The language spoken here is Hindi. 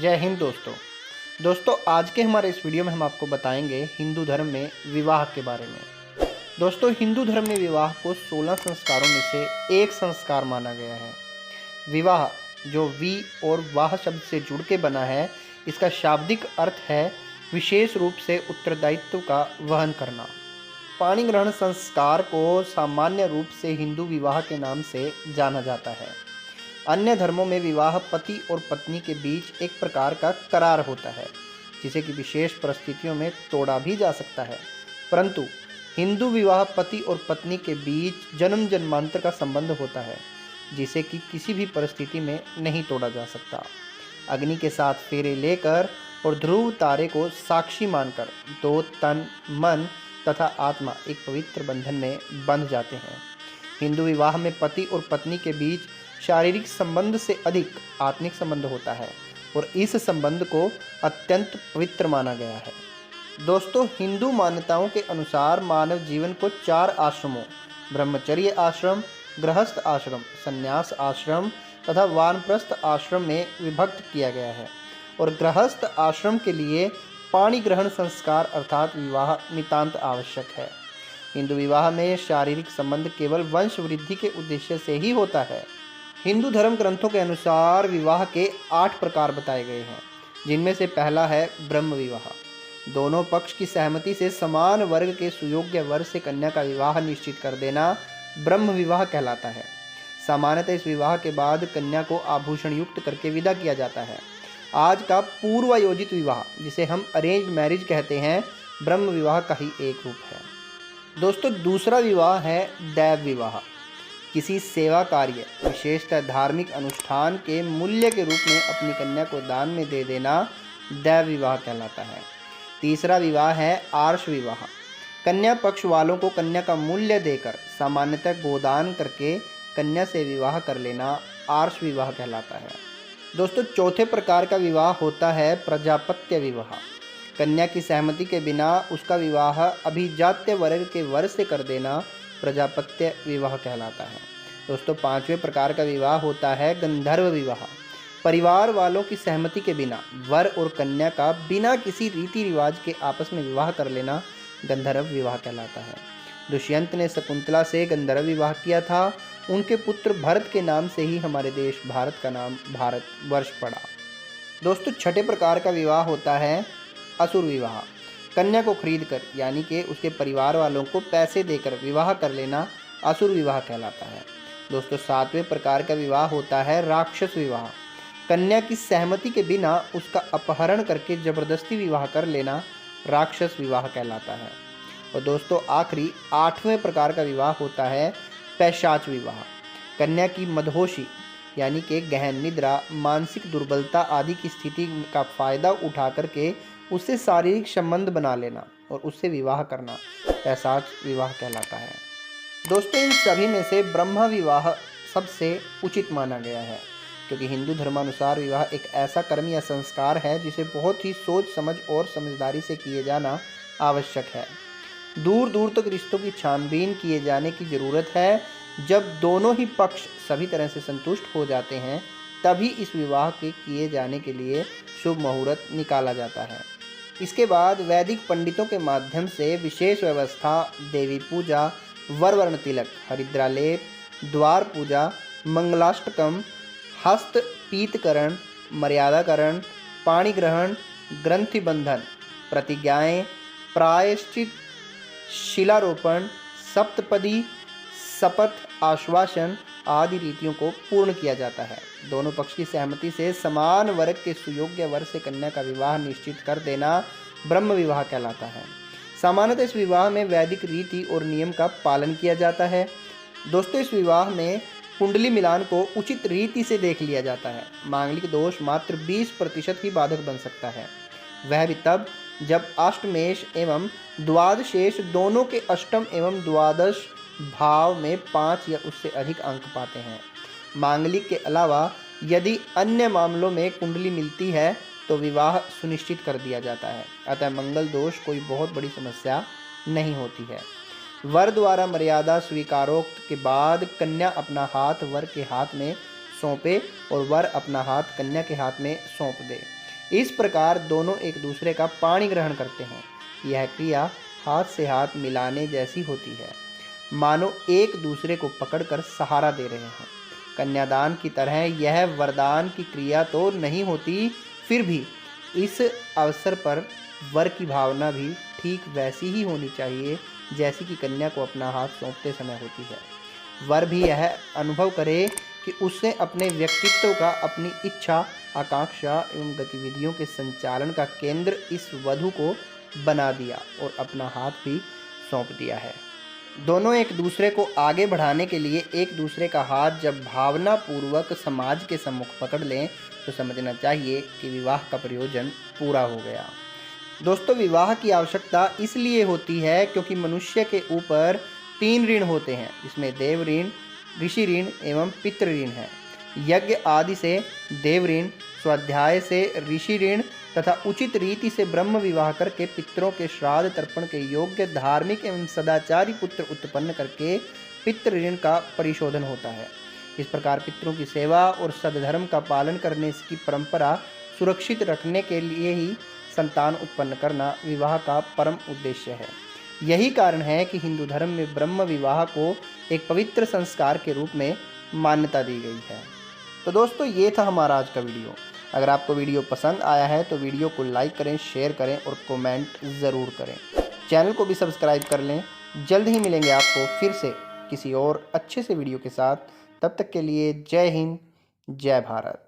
जय हिंद दोस्तों आज के हमारे इस वीडियो में हम आपको बताएंगे हिंदू धर्म में विवाह के बारे में। दोस्तों, हिंदू धर्म में विवाह को 16 संस्कारों में से एक संस्कार माना गया है। विवाह, जो वी और वाह शब्द से जुड़ के बना है, इसका शाब्दिक अर्थ है विशेष रूप से उत्तरदायित्व का वहन करना। पाणी ग्रहण संस्कार को सामान्य रूप से हिंदू विवाह के नाम से जाना जाता है। अन्य धर्मों में विवाह पति और पत्नी के बीच एक प्रकार का करार होता है, जिसे कि विशेष परिस्थितियों में तोड़ा भी जा सकता है, परंतु हिंदू विवाह पति और पत्नी के बीच जन्म जन्मांतर का संबंध होता है, जिसे कि किसी भी परिस्थिति में नहीं तोड़ा जा सकता। अग्नि के साथ फेरे लेकर और ध्रुव तारे को साक्षी मानकर दो तन, मन तथा आत्मा एक पवित्र बंधन में बंध जाते हैं। हिंदू विवाह में पति और पत्नी के बीच शारीरिक संबंध से अधिक आत्मिक संबंध होता है और इस संबंध को अत्यंत पवित्र माना गया है। दोस्तों, हिंदू मान्यताओं के अनुसार मानव जीवन को 4 आश्रमों, ब्रह्मचर्य आश्रम, गृहस्थ आश्रम, संन्यास आश्रम तथा वानप्रस्थ आश्रम में विभक्त किया गया है और गृहस्थ आश्रम के लिए पाणी ग्रहण संस्कार अर्थात विवाह नितांत आवश्यक है। हिंदू विवाह में शारीरिक संबंध केवल वंश वृद्धि के उद्देश्य से ही होता है। हिंदू धर्म ग्रंथों के अनुसार विवाह के 8 प्रकार बताए गए हैं, जिनमें से पहला है ब्रह्म विवाह। दोनों पक्ष की सहमति से समान वर्ग के सुयोग्य वर से कन्या का विवाह निश्चित कर देना ब्रह्म विवाह कहलाता है। सामान्यतः इस विवाह के बाद कन्या को आभूषण युक्त करके विदा किया जाता है। आज का पूर्वायोजित विवाह, जिसे हम अरेंज मैरिज कहते हैं, ब्रह्म विवाह का ही एक रूप है। दोस्तों, दूसरा विवाह है दैव विवाह। किसी सेवा कार्य, विशेषतः धार्मिक अनुष्ठान के मूल्य के रूप में अपनी कन्या को दान में दे देना दैव विवाह कहलाता है। तीसरा विवाह है आर्ष विवाह। कन्या पक्ष वालों को कन्या का मूल्य देकर सामान्यतः गोदान करके कन्या से विवाह कर लेना आर्ष विवाह कहलाता है। दोस्तों, चौथे प्रकार का विवाह होता है प्रजापत्य विवाह। कन्या की सहमति के बिना उसका विवाह अभिजात्य वर्ग के वर से कर देना प्रजापत्य विवाह कहलाता है। दोस्तों, 5वें प्रकार का विवाह होता है गंधर्व विवाह। परिवार वालों की सहमति के बिना वर और कन्या का बिना किसी रीति रिवाज के आपस में विवाह कर लेना गंधर्व विवाह कहलाता है। दुष्यंत ने शकुंतला से गंधर्व विवाह किया था। उनके पुत्र भरत के नाम से ही हमारे देश भारत का नाम भारत वर्ष पड़ा। दोस्तों, 6ठे प्रकार का विवाह होता है असुर विवाह। कन्या को खरीद कर, यानी कि उसके परिवार वालों को पैसे देकर विवाह कर लेना असुर विवाह कहलाता है। दोस्तों, 7वें प्रकार का विवाह होता है राक्षस विवाह। कन्या की सहमति के बिना उसका अपहरण करके जबरदस्ती विवाह कर लेना राक्षस विवाह कहलाता है। और दोस्तों, आखिरी 8वें प्रकार का विवाह होता है पैशाच विवाह। कन्या की मदहोशी, यानी कि गहन निद्रा, मानसिक दुर्बलता आदि की स्थिति का फायदा उठा करके उससे शारीरिक संबंध बना लेना और उससे विवाह करना पैशाच विवाह कहलाता है। दोस्तों, इन सभी में से ब्रह्म विवाह सबसे उचित माना गया है, क्योंकि हिंदू धर्मानुसार विवाह एक ऐसा कर्म या संस्कार है जिसे बहुत ही सोच समझ और समझदारी से किए जाना आवश्यक है। दूर दूर तक रिश्तों की छानबीन किए जाने की ज़रूरत है। जब दोनों ही पक्ष सभी तरह से संतुष्ट हो जाते हैं, तभी इस विवाह के किए जाने के लिए शुभ मुहूर्त निकाला जाता है। इसके बाद वैदिक पंडितों के माध्यम से विशेष व्यवस्था, देवी पूजा, वरवर्ण तिलक, हरिद्रालेप, द्वार पूजा, मंगलाष्टकम, हस्त पीतकरण, मर्यादाकरण, पाणी ग्रहण, ग्रंथि बंधन, प्रतिज्ञाएं, प्रायश्चित, शिलारोपण, सप्तपदी, शपथ, आश्वासन आदि रीतियों को पूर्ण किया जाता है। दोनों पक्ष की सहमति से समान वर्ग के सुयोग्य वर से कन्या का विवाह निश्चित कर देना ब्रह्म विवाह कहलाता है। सामान्यतः इस विवाह में वैदिक रीति और नियम का पालन किया जाता है। दोस्तों, इस विवाह में कुंडली मिलान को उचित रीति से देख लिया जाता है। मांगलिक दोष मात्र 20% ही बाधक बन सकता है, वह भी तब जब अष्टमेश एवं द्वादशेश दोनों के अष्टम एवं द्वादश भाव में 5 या उससे अधिक अंक पाते हैं। मांगलिक के अलावा यदि अन्य मामलों में कुंडली मिलती है तो विवाह सुनिश्चित कर दिया जाता है। अतः मंगल दोष कोई बहुत बड़ी समस्या नहीं होती है। वर द्वारा मर्यादा स्वीकारोक्त के बाद कन्या अपना हाथ वर के हाथ में सौंपे और वर अपना हाथ कन्या के हाथ में सौंप दे। इस प्रकार दोनों एक दूसरे का पाणी ग्रहण करते हैं। यह क्रिया हाथ से हाथ मिलाने जैसी होती है, मानो एक दूसरे को पकड़कर सहारा दे रहे हैं। कन्यादान की तरह यह वरदान की क्रिया तो नहीं होती, फिर भी इस अवसर पर वर की भावना भी ठीक वैसी ही होनी चाहिए जैसी कि कन्या को अपना हाथ सौंपते समय होती है। वर भी यह अनुभव करे कि उसने अपने व्यक्तित्व का, अपनी इच्छा, आकांक्षा एवं गतिविधियों के संचालन का केंद्र इस वधु को बना दिया और अपना हाथ भी सौंप दिया है। दोनों एक दूसरे को आगे बढ़ाने के लिए एक दूसरे का हाथ जब भावना पूर्वक समाज के सम्मुख पकड़ लें तो समझना चाहिए कि विवाह का प्रयोजन पूरा हो गया। दोस्तों, विवाह की आवश्यकता इसलिए होती है क्योंकि मनुष्य के ऊपर 3 ऋण होते हैं, जिसमें देव ऋण, ऋषि ऋण एवं पितृ ऋण है। यज्ञ आदि से देव ऋण, स्वाध्याय से ऋषि ऋण तथा उचित रीति से ब्रह्म विवाह करके पितरों के श्राद्ध तर्पण के योग्य धार्मिक एवं सदाचारी पुत्र उत्पन्न करके पितृ ऋण का परिशोधन होता है। इस प्रकार पितरों की सेवा और सद्धर्म का पालन करने की परंपरा सुरक्षित रखने के लिए ही संतान उत्पन्न करना विवाह का परम उद्देश्य है। यही कारण है कि हिंदू धर्म में ब्रह्म विवाह को एक पवित्र संस्कार के रूप में मान्यता दी गई है। तो दोस्तों, ये था हमारा आज का वीडियो। अगर आपको वीडियो पसंद आया है तो वीडियो को लाइक करें, शेयर करें और कमेंट ज़रूर करें। चैनल को भी सब्सक्राइब कर लें। जल्द ही मिलेंगे आपको फिर से किसी और अच्छे से वीडियो के साथ। तब तक के लिए जय हिंद, जय भारत।